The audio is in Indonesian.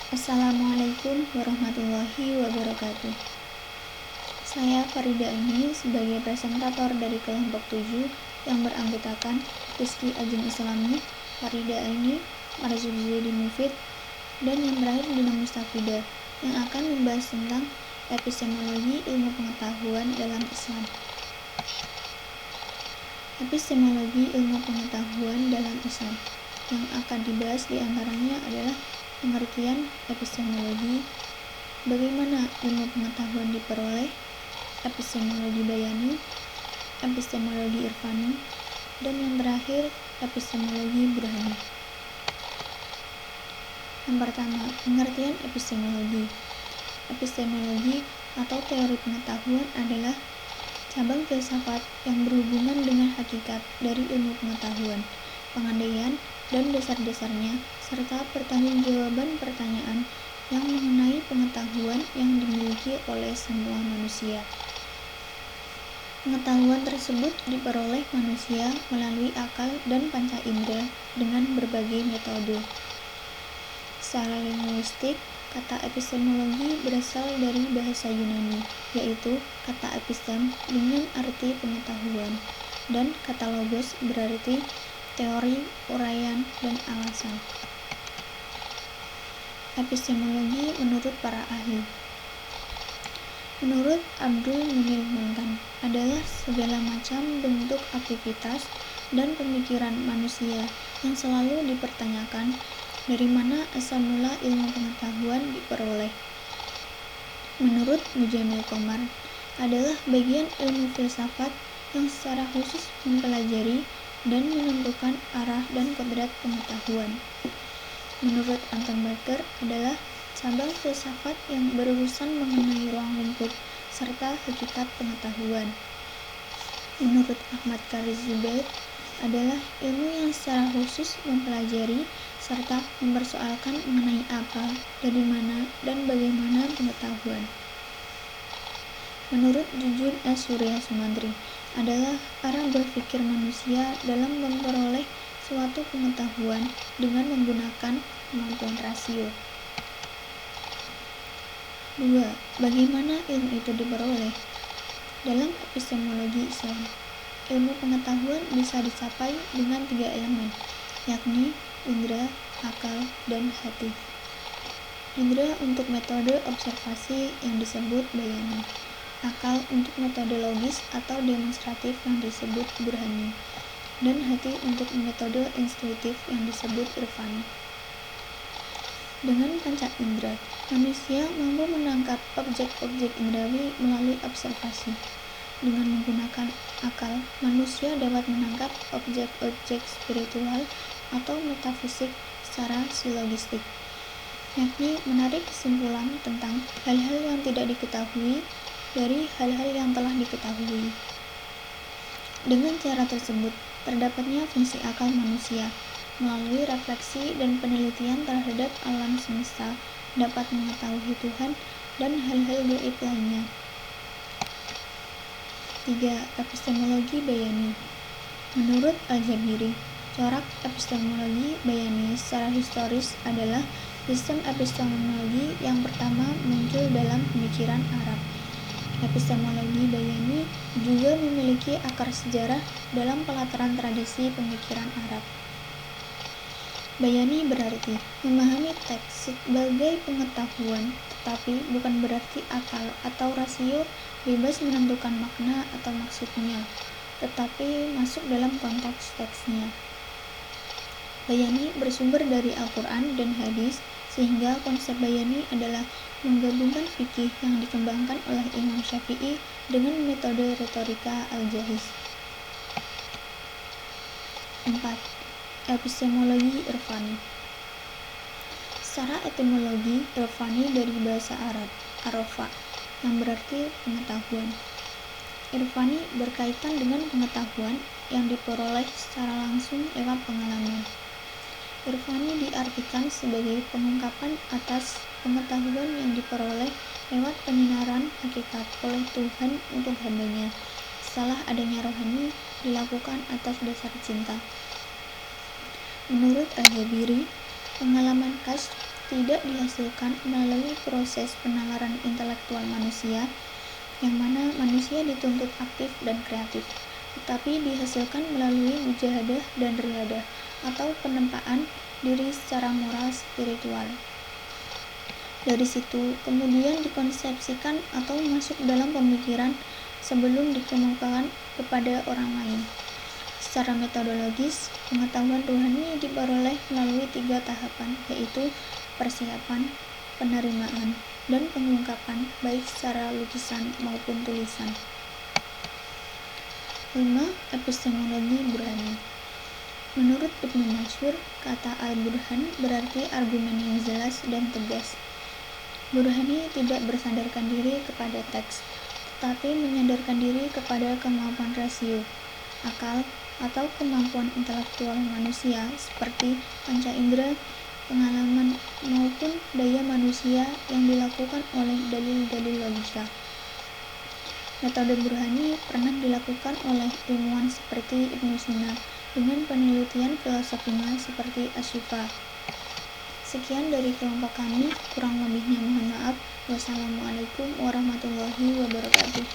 Assalamualaikum warahmatullahi wabarakatuh. Saya Farida ini sebagai presentator dari kelompok 7 yang beranggotakan Rizky Ajeng Islami, Farida Aini, Marzuki Mufid, dan yang terakhir Dina Mustafida yang akan membahas tentang epistemologi ilmu pengetahuan dalam Islam. Epistemologi ilmu pengetahuan dalam Islam yang akan dibahas diantaranya adalah pengertian epistemologi, bagaimana ilmu pengetahuan diperoleh, epistemologi bayani, epistemologi irfani, dan yang terakhir epistemologi burhani. Yang pertama, pengertian epistemologi. Epistemologi atau teori pengetahuan adalah cabang filsafat yang berhubungan dengan hakikat dari ilmu pengetahuan, pengandaian, dan dasar-dasarnya, serta pertanggungjawaban pertanyaan yang mengenai pengetahuan yang dimiliki oleh semua manusia. Pengetahuan tersebut diperoleh manusia melalui akal dan panca indera dengan berbagai metode. Secara linguistik, kata epistemologi berasal dari bahasa Yunani, yaitu kata epistem dengan arti pengetahuan, dan kata logos berarti teori, uraian, dan alasan. Epistemologi menurut para ahli. Menurut Abdul Munir Muntan, adalah segala macam bentuk aktivitas dan pemikiran manusia yang selalu dipertanyakan dari mana asal mula ilmu pengetahuan diperoleh. Menurut Mujamil Komar, adalah bagian ilmu filsafat yang secara khusus mempelajari dan menentukan arah dan kodrat pengetahuan. Menurut Anton Barker, adalah cabang filsafat yang berurusan mengenai ruang lingkup serta hakikat pengetahuan. Menurut Ahmad Karis Zubair, adalah ilmu yang secara khusus mempelajari serta mempersoalkan mengenai apa, dari mana, dan bagaimana pengetahuan. Menurut Jujun S. Surya Sumantri, adalah cara berpikir manusia dalam memperoleh suatu pengetahuan dengan menggunakan kemampuan rasio. 2. Bagaimana ilmu itu diperoleh? Dalam epistemologi Islam, ilmu pengetahuan bisa dicapai dengan 3 elemen, yakni indera, akal, dan hati. Indera untuk metode observasi yang disebut bayani, akal untuk metode logis atau demonstratif yang disebut burhani, dan hati untuk metode intuitif yang disebut irfani. Dengan panca indera, manusia mampu menangkap objek-objek indrawi melalui observasi. Dengan menggunakan akal, manusia dapat menangkap objek-objek spiritual atau metafisik secara silogistik, yakni menarik kesimpulan tentang hal-hal yang tidak diketahui dari hal-hal yang telah diketahui. Dengan cara tersebut, terdapatnya fungsi akal manusia melalui refleksi dan penelitian terhadap alam semesta dapat mengetahui Tuhan dan hal-hal gaib lainnya. 3. Epistemologi bayani. Menurut Al-Jabiri, corak epistemologi bayani secara historis adalah sistem epistemologi yang pertama muncul dalam pemikiran Arab. Epistemologi bayani juga memiliki akar sejarah dalam pelataran tradisi pemikiran Arab. Bayani berarti memahami teks sebagai pengetahuan, tetapi bukan berarti akal atau rasio bebas menentukan makna atau maksudnya, tetapi masuk dalam konteks teksnya. Bayani bersumber dari Al-Quran dan hadis, sehingga konsep bayani adalah menggabungkan fikih yang dikembangkan oleh Imam Syafi'i dengan metode retorika al-jahiz. 4. Epistemologi irfani. Secara etimologi, irfani dari bahasa Arab, arafa, yang berarti pengetahuan. Irfani berkaitan dengan pengetahuan yang diperoleh secara langsung lewat pengalaman. Irfani diartikan sebagai pengungkapan atas pengetahuan yang diperoleh lewat penyinaran hakikat oleh Tuhan untuk hambanya. Setelah adanya rohani, dilakukan atas dasar cinta. Menurut Al-Jabiri, pengalaman kasf tidak dihasilkan melalui proses penalaran intelektual manusia, yang mana manusia dituntut aktif dan kreatif, tetapi dihasilkan melalui mujahadah dan riyadah, atau penempaan diri secara moral spiritual. Dari situ kemudian dikonsepsikan atau masuk dalam pemikiran sebelum dikemukakan kepada orang lain. Secara metodologis, pengetahuan rohani diperoleh melalui 3 tahapan, yaitu persiapan, penerimaan, dan pengungkapan baik secara lukisan maupun tulisan. 5. Epistemologi Burhani. Menurut Ibnu Mansur, kata al-burhan berarti argumen yang jelas dan tegas. Burhani tidak bersandarkan diri kepada teks, tetapi menyandarkan diri kepada kemampuan rasio, akal, atau kemampuan intelektual manusia seperti panca indera, pengalaman, maupun daya manusia yang dilakukan oleh dalil-dalil logika. Metode Burhani pernah dilakukan oleh ilmuwan seperti Ibnu Sina dengan penelitian filosofinya seperti Asy-Syifa. Sekian dari kelompok kami, kurang lebihnya mohon maaf. Wassalamualaikum warahmatullahi wabarakatuh.